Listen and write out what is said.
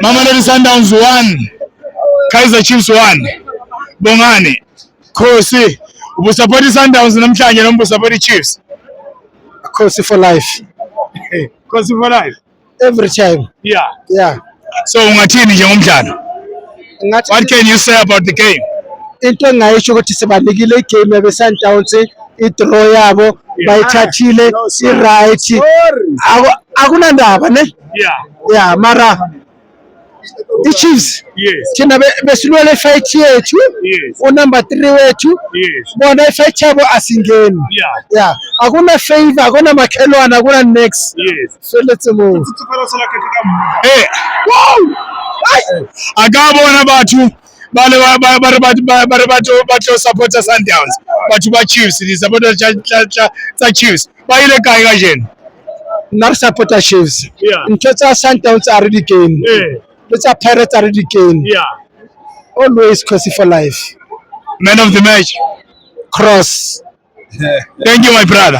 Mamelodi Sundowns 1, Kaizer Chiefs 1. Bongani, Khosi, ubusupport Sundowns namhlanje noma ubusupport Chiefs? Khosi for life. Khosi for life. Every time. Yeah. So ungathini njengomdlalo? What can you say about the game? Into engayisho ukuthi sibanikile igame yabe Sundowns idraw yabo bayithathile right. Akunandaba ne? Yeah, mara Chiefs. Yes. Thina besilwele fight yethu. Number 3 wethu. Bona fight yabo asingeni. Yeah. Akuna favor, akuna makhelwana, akuna next. Yes. So let's move. Hey. Wow. Akabona bathu batho supporter Sundowns. Batho ba Chiefs, di supporter tsa Chiefs. Ba ile kae ka jeno? Not supporter Chiefs. Ntho tsa Sundowns are the game. Let's Pirates are the game. Always Khosi for life. Man of the match. Cross. Thank you, my brother.